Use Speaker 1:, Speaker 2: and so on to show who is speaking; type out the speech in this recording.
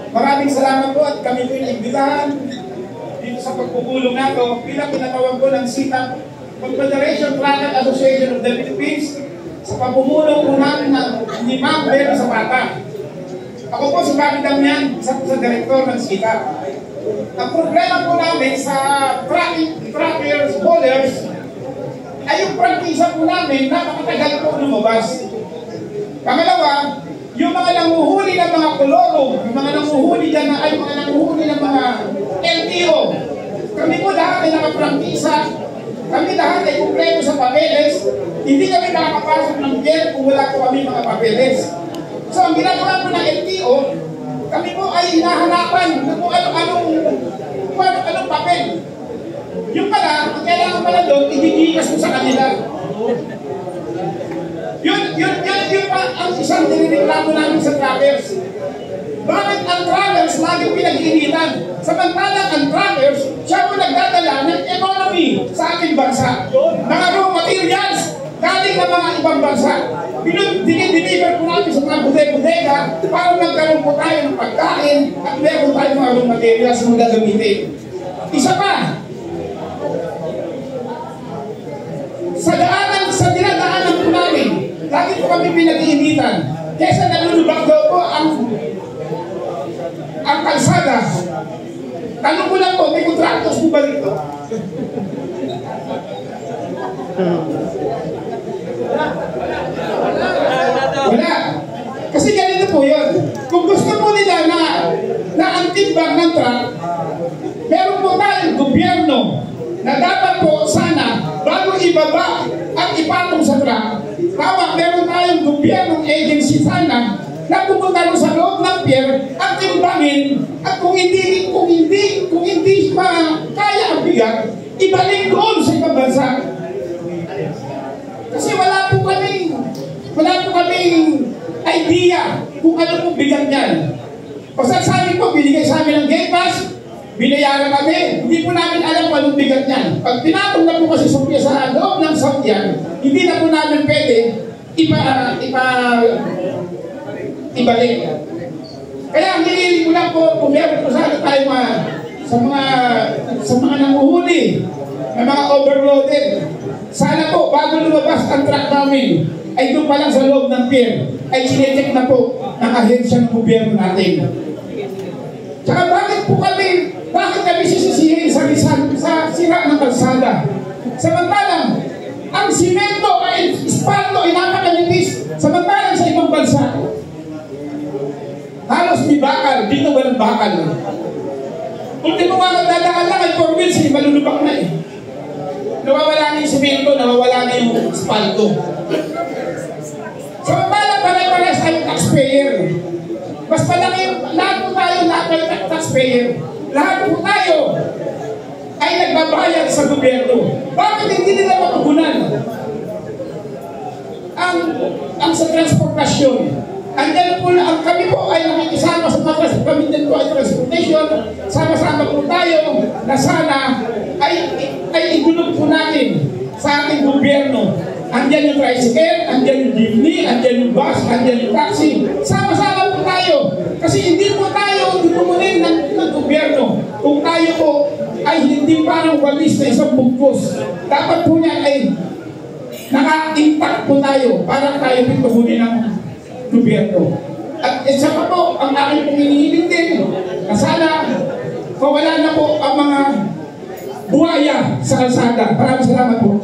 Speaker 1: Maraming salamat po at kami po inimbitahan dito sa pagpupulong nato bilang pinatawag ko ng SITAC Confederation Trucker Association of the Philippines sa pagpupulong po namin ni Ma'am Bero Zapata. Ako po si Bobby Damian, isa po sa direktor ng SITAC. Ang problema po namin sa truckers, haulers ay yung prangkisa po namin napakatagal po lumabas. Pangalawa, yung mga nanguhuli ng mga koloro, yung mga nanguhuli dyan ay mga nanguhuli ng mga LTO. Kami po lahat ay nakaprangkisa, kami lahat ay kumpleto sa papeles, hindi kami nakakapasok ng pier kung wala po kami mga papeles. So ang ginagawa po ng LTO, kami po ay hinahanapan na kung anong papel. Yung pala, ang kailangan pala doon, idigigas mo sa kanila. Yun pa ang isang dinireklamo namin sa travelers. Bakit ang travelers laging pinag-iinitan? Samantalang ang travelers, siya po nagdadala ng economy sa ating bansa. Mga raw materials, galing ng mga ibang bansa. Dinideliver po natin sa mga bodega para magkaroon po tayo ng pagkain at meron tayo mga raw materials na gagamitin. Isa pa, sa dinadaanan po namin, lagi po kami pinag-iinitan. Kesa nalulubak daw po ang kalsada. Tanong ko lang po, may kontraktos po ba dito? Wala. Kasi ganito po yun. Kung gusto po nila na ang timbang ng truck, meron po tayong gobyerno na dapat po sana bago ibaba at ipatong sa truck, tama, meron tayong gobyernong agency sana na pumunta sa loob ng pier at timbangin at kung hindi kaya ang bigat, ibalik doon sa ibang bansa. Kasi wala po kaming idea kung ano po bigat niyan. Basta sabi po, binigay sa amin ng gate pass, binayaran kami, hindi po namin alam kung anong bigat niyan. Pag pinatong na po kasi sa loob ng sakyan, hindi na po namin pwede ibalik. Kaya ang hinihiling ko lang po, kung meron po sana tayo sa mga nanguhuli, na mga overloaded, sana po, bago lumabas ang truck namin, ay doon pa lang sa loob ng pier, ay sinecheck na po ng ahensya ng gobyerno natin. Tsaka bakit kami sisisihin sa sira ng kalsada? Samantalang, ang simento ay espalto ay napakanipis, samantalang sa ibang bansa. Halos may bakal, dito walang bakal. Ultimo nga magdadaan lang ay 4 wheels, malulubak na eh. Nawawala na yung simento, nawawala na yung espalto. Samantalang pare-pares ay taxpayer. Mas palaki, lahat po tayo taxpayer. Lahat po tayo ay nagbabayad sa gobyerno. Bakit hindi nila matugunan ang sa transportasyon? Andyan po na, kami po ay nakikisama sa mga kami din po ay transportation, sama-sama po tayo na sana ay idulog po natin sa ating gobyerno. Andyan yung tricycle, andyan yung jeepney, andyan yung bus, andyan yung taxi. Sama-sama po tayo. Kasi hindi po tayo dumunin ng gobyerno. Kung tayo po ay hindi parang walis na isang bugkos, dapat po niya ay naka-impact po tayo para tayo pituhunin ng gobyerno. At isa pa po, ang aking pong hinihiling din na sana mawala na po ang mga buhaya sa kalsada. Maraming salamat po.